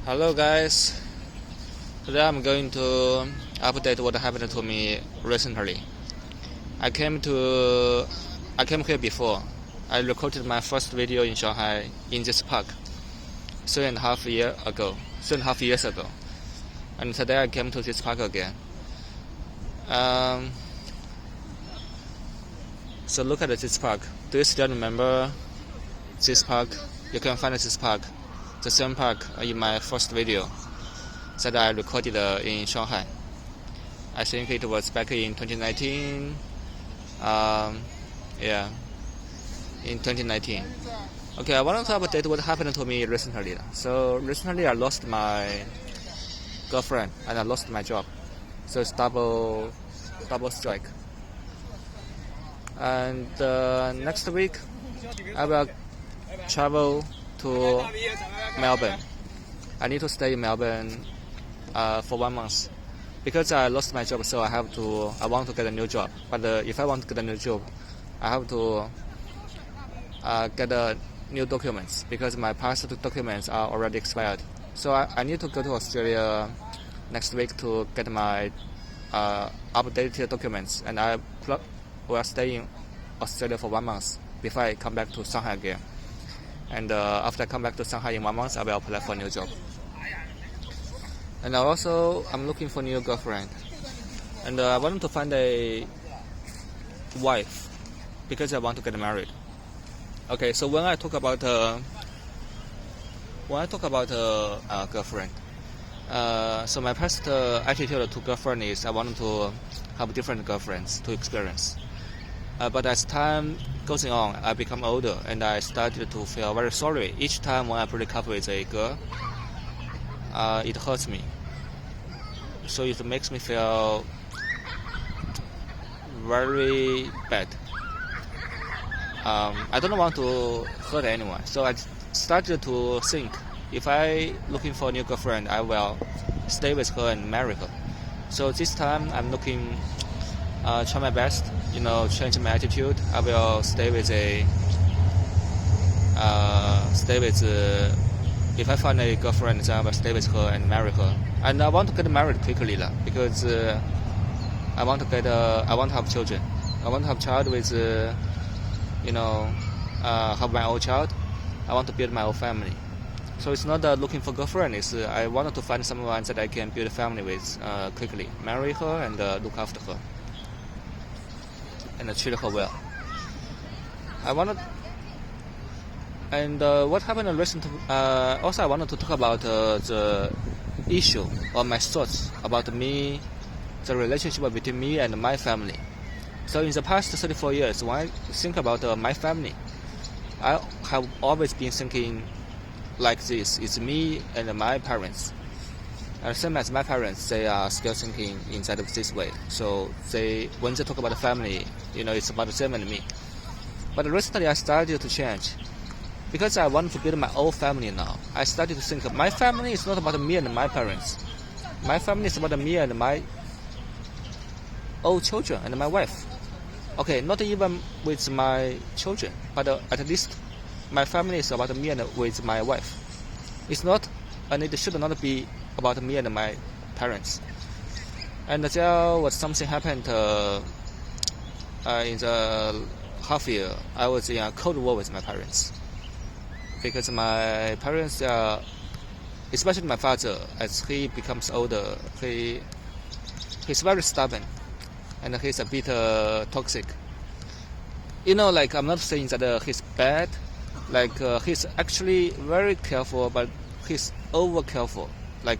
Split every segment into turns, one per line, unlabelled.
Hello guys, today I'm going to update what happened to me recently. I came here before. I recorded my first video in Shanghai in this park 3.5 years ago. And today I came to this park again. So look at this park. Do you still remember this park? You can find this park, the same park in my first video that I recorded in Shanghai. I think it was back in 2019. In 2019. Okay, I want to update what happened to me recently. So recently I lost my girlfriend and I lost my job. So it's double strike. And next week I will travel to Melbourne. I need to stay in Melbourne for 1 month because I lost my job. So I want to get a new job. But if I want to get a new job, I have to get new documents because my past documents are already expired. So I need to go to Australia next week to get my updated documents, and I will stay in Australia for 1 month before I come back to Shanghai again. And after I come back to Shanghai in 1 month, I will apply for a new job. And also, I'm looking for a new girlfriend. And I want to find a wife because I want to get married. Okay, so when I talk about girlfriend, so my past attitude to girlfriend is I want to have different girlfriends to experience. But as time goes on, I become older and I started to feel very sorry. Each time when I break up with a girl, it hurts me. So it makes me feel very bad. I don't want to hurt anyone. So I started to think, if I looking for a new girlfriend, I will stay with her and marry her. So this time I'm looking, try my best, change my attitude. I will if I find a girlfriend, then I will stay with her and marry her. And I want to get married quickly because I want to have children. I want to have child with, have my own child. I want to build my own family. So it's not looking for girlfriend. It's I wanted to find someone that I can build a family with quickly, marry her and look after her and treat her well. What happened recently? Also, I wanted to talk about the issue or my thoughts about me, the relationship between me and my family. So in the past 34 years, when I think about my family, I have always been thinking like this: it's me and my parents. And same as my parents, they are still thinking inside of this way. So when they talk about the family, it's about them and me. But recently I started to change. Because I want to build my own family now, I started to think my family is not about me and my parents. My family is about me and my own children and my wife. Okay, not even with my children, but at least my family is about me and with my wife. It's not, and it should not be about me and my parents. And there was something happened in the half year. I was in a cold war with my parents. Because my parents, especially my father, as he becomes older, he's very stubborn, and he's a bit toxic. I'm not saying that he's bad. He's actually very careful, but he's over careful. He,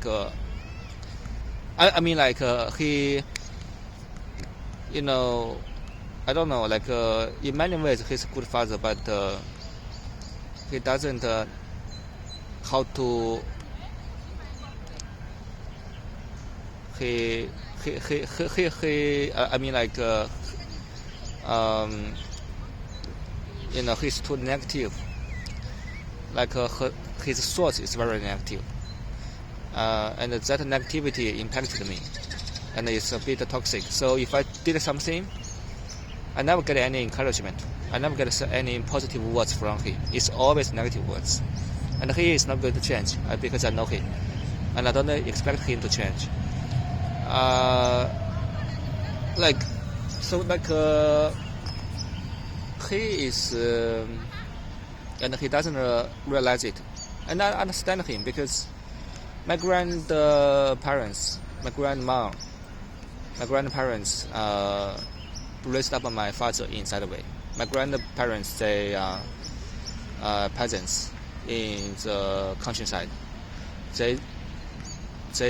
I don't know. In many ways, he's a good father, but he doesn't how to he's too negative. His thoughts is very negative, and that negativity impacted me, and it's a bit toxic. So if I did something, I never get any encouragement. I never get any positive words from him. It's always negative words. And he is not going to change because I know him. and I don't expect him to change. He is, and he doesn't realize it, and I understand him because my grandparents raised up my father in Saturday. My grandparents, they are peasants in the countryside. They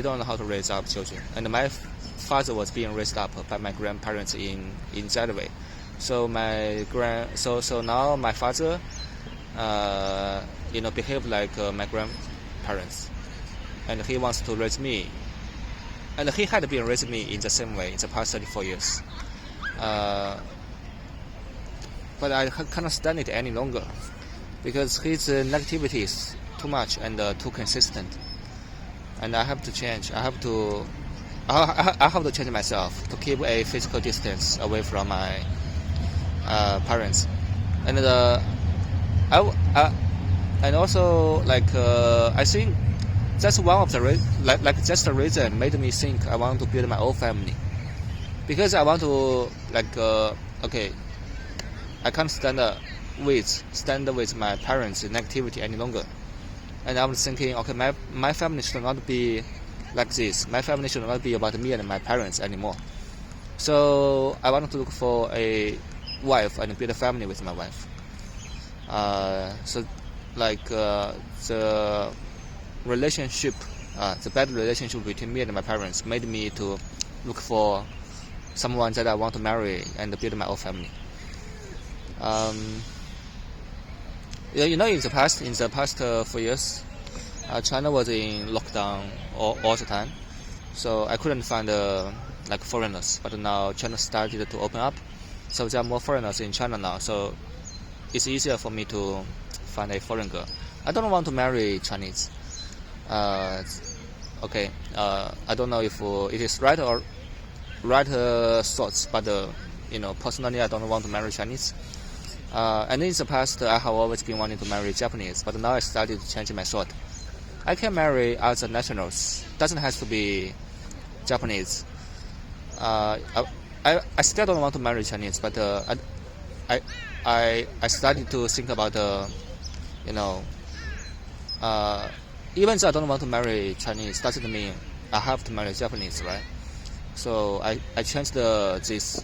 don't know how to raise up children, and my father was being raised up by my grandparents in Saturday. So now my father, behave like my grandparents, and he wants to raise me. And he had been raising me in the same way in the past 34 years. But I cannot stand it any longer because his negativity is too much and too consistent. And I have to change. I have to change myself to keep a physical distance away from my parents. And and also I think that's one of the that's the reason made me think I want to build my own family, because I want to I can't stand with my parents' negativity any longer, and I was thinking, okay, my family should not be like this. My family should not be about me and my parents anymore. So I wanted to look for a wife and build a family with my wife. The relationship, the bad relationship between me and my parents made me to look for someone that I want to marry and build my own family. In the past 4 years, China was in lockdown all the time, so I couldn't find foreigners. But now China started to open up, so there are more foreigners in China now. So it's easier for me to find a foreign girl. I don't want to marry Chinese. I don't know if it is right thoughts, but personally, I don't want to marry Chinese. And in the past, I have always been wanting to marry Japanese, but now I started to change my thought. I can marry other nationals. Doesn't have to be Japanese. I still don't want to marry Chinese, but I started to think about even though I don't want to marry Chinese, doesn't mean I have to marry Japanese, right? So I changed these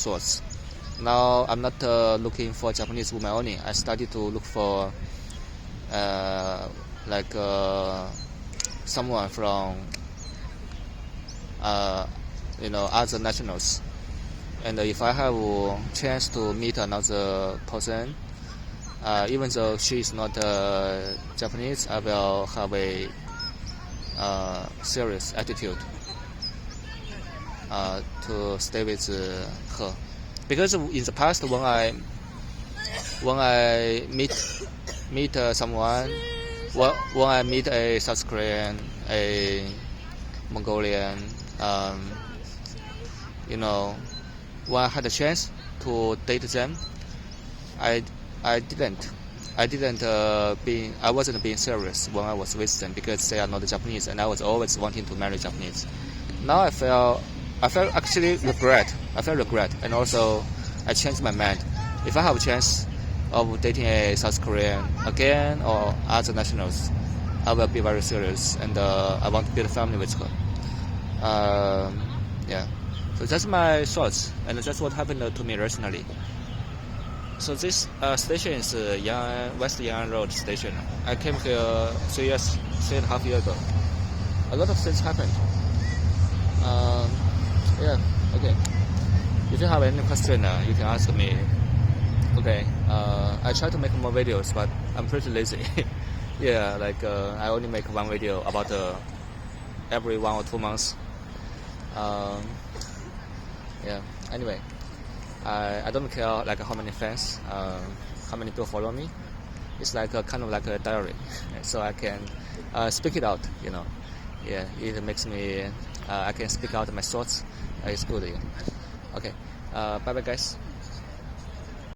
thoughts. Now I'm not looking for Japanese woman only. I started to look for someone from other nationals. And if I have a chance to meet another person, even though she is not Japanese, I will have a serious attitude to stay with her. Because in the past, when I meet someone, when I meet a South Korean, a Mongolian, when I had a chance to date them, I wasn't being serious when I was with them because they are not Japanese, and I was always wanting to marry Japanese. Now I felt regret, and also I changed my mind. If I have a chance of dating a South Korean again or other nationals, I will be very serious, and I want to build a family with her. So that's my thoughts, and that's what happened to me recently. So this station is West Yan'an Road station. I came here 3.5 years ago. A lot of things happened. Okay. If you have any question, you can ask me. Okay. I try to make more videos, but I'm pretty lazy. I only make one video about every 1 or 2 months. Anyway, I don't care how many fans, how many people follow me. It's kind of like a diary, so I can speak it out. It makes me I can speak out my thoughts. It's good. Okay, bye bye guys.